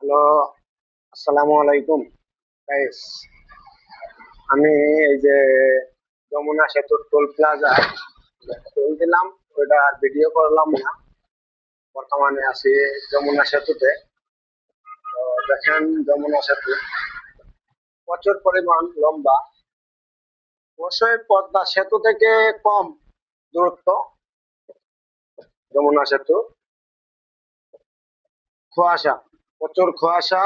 Hello, আসসালামু আলাইকুম guys. আমি এই যে যমুনা সেতুর টোল প্লাজা টোল দিলাম, ওইটা আর ভিডিও করলাম না। বর্তমানে আছি যমুনা সেতুতে। তো দেখেন, যমুনা সেতু প্রচুর পরিমাণ লম্বা। অবশ্যই পদ্মা সেতু থেকে কম দূরত্ব যমুনা সেতু। কুয়াশা, প্রচুর কুয়াশা।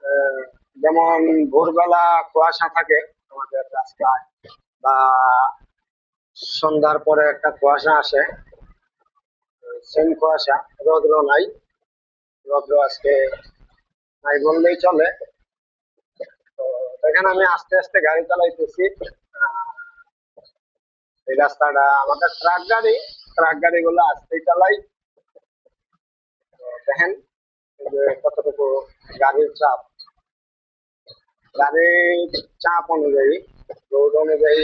আহ, যেমন ভোরবেলা কুয়াশা থাকে আমাদের রাস্তায়, বা সন্ধ্যার পরে একটা কুয়াশা আসে, সেম কুয়াশা। রৌদ্র নাই, রৌদ্র আজকে নাই বললেই চলে। তো দেখেন, আমি আস্তে আস্তে গাড়ি চালাইতেছি। আহ, এই রাস্তাটা আমাদের ট্রাক গাড়ি গুলো আস্তেই চালাই। তো দেখেন এই যে কতটুকু গাড়ির চাপ, গাড়ির চাপ অনুযায়ী, রোড অনুযায়ী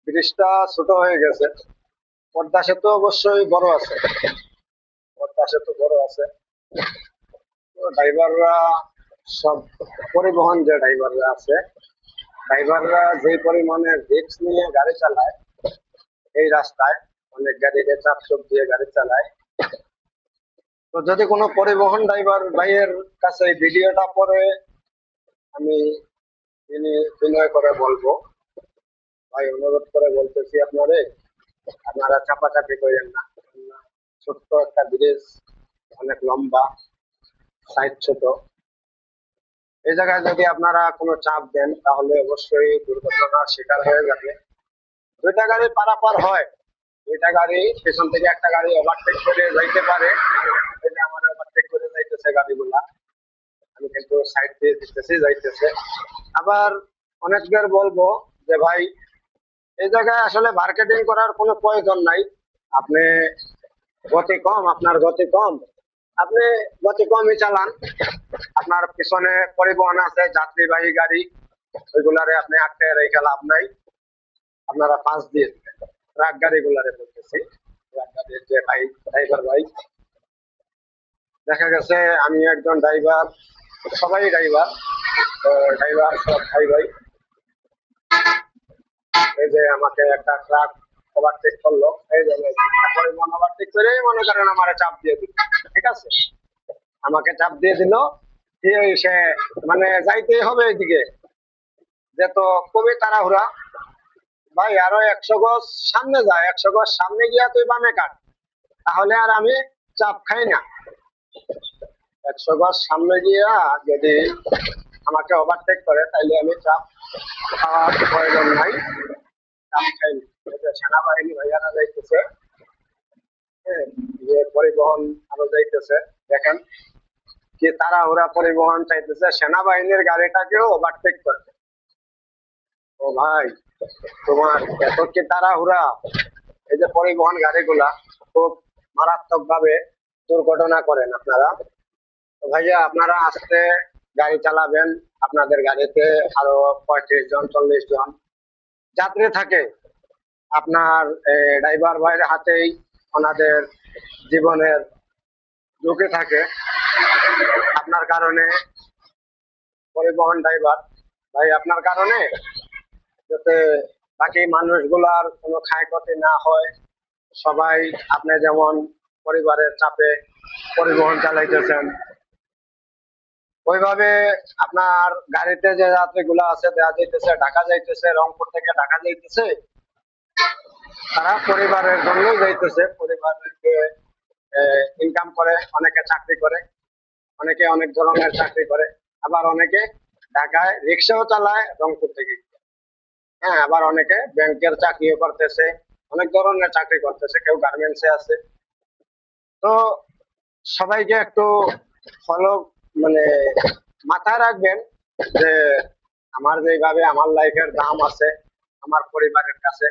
ব্রিজটা ছোট হয়ে গেছে। পদ্মা সেতু অবশ্যই বড় আছে, পদ্মা সেতু বড় আছে। তো ড্রাইভাররা, সব পরিবহন যে ড্রাইভাররা আছে, ড্রাইভাররা যে পরিমাণে রিস্ক নিয়ে গাড়ি চালায় এই রাস্তায়, অনেক গাড়িতে চাপ চোপ দিয়ে গাড়ি চালায়। তো যদি কোনো পরিবহন ড্রাইভার ভাইয়ের কাছে এই ভিডিওটা পরে, আমি বিনয় করে বলবো, ভাই অনুরোধ করে বলতেছি আপনারা চাপাচাপি করেন না। ছোট্ট একটা ব্রিজ, অনেক লম্বা, সাইড ছোট। এই জায়গায় যদি আপনারা কোনো চাপ দেন তাহলে অবশ্যই দুর্ঘটনার শিকার হয়ে যাবে। দুইটা গাড়ি পারাপার হয়, দুইটা গাড়ি পেছন থেকে একটা গাড়ি ওভারটেক করে যাইতে পারে। এই যে আমার ওভারটেক করে যাইতেছে গাড়িগুলা, আমি কিন্তু সাইড দিয়ে দিতেছি, যাইতেছে। আবার অনেকদের বলবো যে ভাই, এই জায়গায় আসলে মার্কেটিং করার কোনো প্রয়োজন নাই। আপনি গতি কম, আপনার গতি কম, আপনি গতি কমই চালান। আপনার পিছনে পরিবহন আছে, যাত্রীবাহী গাড়ি, ওইগুলারে আপনি আটকে রেখে লাভ নাই। আপনারা পাঁচ দিয়ে দিবেন। ট্রাক গাড়ি গুলারে বলতেছি, ট্রাক গাড়ির যে ভাই, ড্রাইভার ভাই, দেখা গেছে আমি একজন ড্রাইভার, সবাই ড্রাইভার, তো ড্রাইভার সব ভাই ভাই। এই যে আমাকে একটা ট্রাক ওভারটেক করলো, এই যে পরিবহন ওভারটেক করে মনে করেন আমার চাপ দিয়ে দিল। ঠিক আছে, আমাকে চাপ দিয়ে দিল, দিয়ে সে মানে যাইতে হবে এদিকে, যে তো খুবই তাড়াহুড়া। ভাই আরো 100 গজ সামনে যায়, 100 গজ সামনে গিয়া তুই বামে কাট, তাহলে আর আমি চাপ খাই না। 100 গজ সামনে গিয়া যদি আমাকে ওভারটেক করে তাইলে আমি চাপ খাওয়ার প্রয়োজন নাই, চাপ খাই না। এই যে সেনাবাহিনী ভাইয়ারা যাইতেছে, হ্যাঁ, যে পরিবহন আরো যাইতেছে, দেখেন কি তাড়াহুড়া পরিবহন চাইতেছে সেনাবাহিনীর গাড়িটাকেও ওভারটেক করতে। ও ভাই, তোমার এত কি তাড়াহুড়া! এই যে পরিবহন গাড়িগুলা খুব মারাত্মক ভাবে দুর্ঘটনা করেন আপনারা। তো ভাইয়া, আপনারা আস্তে গাড়ি চালাবেন। আপনাদের গাড়িতে আরো 35 জন 40 জন যাত্রী থাকে। আপনার ড্রাইভার ভাইয়ের হাতেই ওনাদের জীবনের ঝুঁকি থাকে। আপনার কারণে, পরিবহন ড্রাইভার ভাই, আপনার কারণে যাতে বাকি মানুষগুলার কোনো ক্ষয়ক্ষতি না হয়। সবাই, আপনি যেমন পরিবারের চাপে পরিবহন চালাইতেছেন, ওইভাবে আপনার গাড়িতে যে যাত্রীগুলো আছে, দেয়া যাইতেছে ঢাকা যাইতেছে, রংপুর থেকে ঢাকা যাইতেছে, তারা পরিবারের জন্যই যাইতেছে। পরিবারকে ইনকাম করে, অনেকে চাকরি করে, অনেকে অনেক ধরনের চাকরি করে। আবার অনেকে ঢাকায় রিক্সাও চালায় রংপুর থেকে। হ্যাঁ, আবার অনেকে ব্যাংকের চাকরিও করতেছে, অনেক ধরনের চাকরি করতেছে, কেউ গার্মেন্টসে আছে। তো সবাইকে একটু ফলো, মানে মাথায় রাখবেন যে আমার যেভাবে আমার লাইফের দাম আছে আমার পরিবারের কাছে,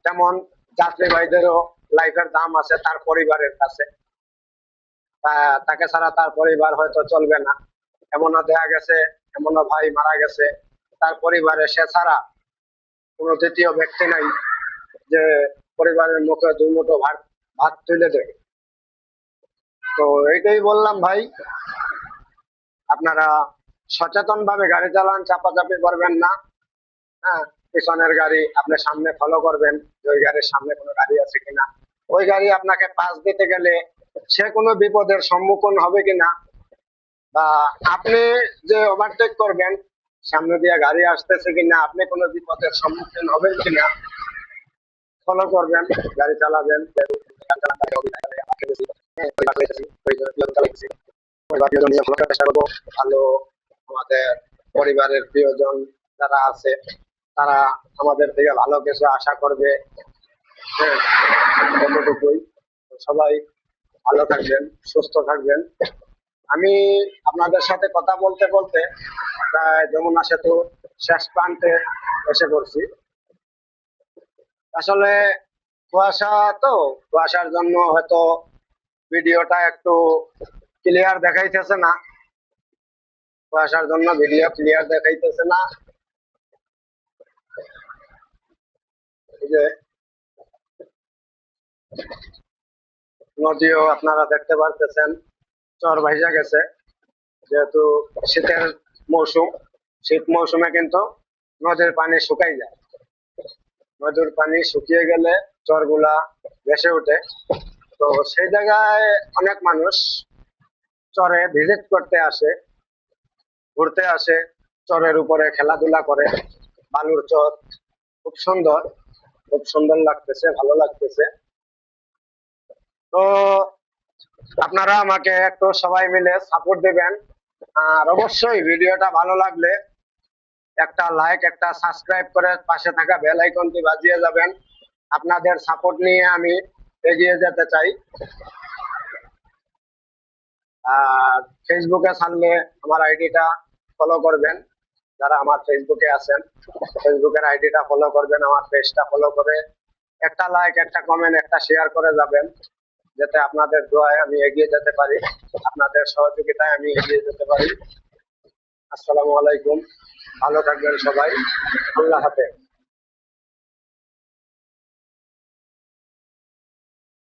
তেমন যাত্রী ভাইদেরও লাইফের দাম আছে তার পরিবারের কাছে। তাকে ছাড়া তার পরিবার হয়তো চলবে না। এমনও দেখা গেছে, এমনও ভাই মারা গেছে, তার পরিবারে সে ছাড়া কোনো তৃতীয় ব্যক্তি নাই যে পরিবারের মুখে দুই মুঠো ভাত ভাত তুলে দেবে। তো এইটাই বললাম ভাই, আপনারা সচেতন ভাবে গাড়ি চালান, চাপাচাপি করবেন না। হ্যাঁ, পিছনের গাড়ি আপনি সামনে ফলো করবেন যে ওই গাড়ির সামনে কোনো গাড়ি আছে কিনা, ওই গাড়ি আপনাকে পাশ দিতে গেলে সে কোনো বিপদের সম্মুখীন হবে কিনা, বা আপনি যে ওভারটেক করবেন সামনে দিয়ে গাড়ি আসতেছে কিনা, আপনি কোনো বিপদের সম্মুখীন হবেন কিনা ফলো করবেন, গাড়ি চালাবেন। ভালো, আমাদের পরিবারের প্রিয়জন যারা আছে তারা আমাদের থেকে ভালো কিছু আশা করবে। হ্যাঁ, ততটুকুই। সবাই ভালো থাকবেন, সুস্থ থাকবেন। আমি আপনাদের সাথে কথা বলতে বলতে প্রায় যমুনা সেতু শেষ প্রান্তে এসে পড়ছি। আসলে কুয়াশা, তো কুয়াশার জন্য হয়তো ভিডিওটা একটু ক্লিয়ার দেখাইতেছে না, কুয়াশার জন্য ভিডিও ক্লিয়ার দেখাইতেছে না। এই যে নদীও আপনারা দেখতে পারতেছেন চর ভাইজা গেছে, যেহেতু শীতের মৌসুম, শীত মৌসুমে কিন্তু নদীর পানি শুকাই যায়। নদীর পানি শুকিয়ে গেলে চরগুলা ভেসে ওঠে। তো সেই জায়গায় অনেক মানুষ চরে ভিজিট করতে আসে, ঘুরতে আসে, চরের উপরে খেলাধুলা করে। বালুর চর খুব সুন্দর, খুব সুন্দর লাগতেছে, ভালো লাগতেছে। তো আপনারা আমাকে একটু সবাই মিলে সাপোর্ট দিবেন। আর অবশ্যই ভিডিওটা ভালো লাগলে একটা লাইক, একটা সাবস্ক্রাইব করে পাশে থাকা বেল আইকনটি বাজিয়ে যাবেন। আপনাদের সাপোর্ট নিয়ে আমি এগিয়ে যেতে চাই। আর ফেসবুকে ছাড়লে আমার আইডিটা ফলো করবেন, যারা আমার ফেসবুকে আছেন ফেসবুকের আইডিটা ফলো করবেন, আমার পেজটা ফলো করে একটা লাইক, একটা কমেন্ট, একটা শেয়ার করে যাবেন, যাতে আপনাদের দোয়ায় আমি এগিয়ে যেতে পারি, আপনাদের সহযোগিতায় আমি এগিয়ে যেতে পারি। আসসালামু আলাইকুম, ভালো থাকবেন সবাই, আল্লাহ হাফেজ।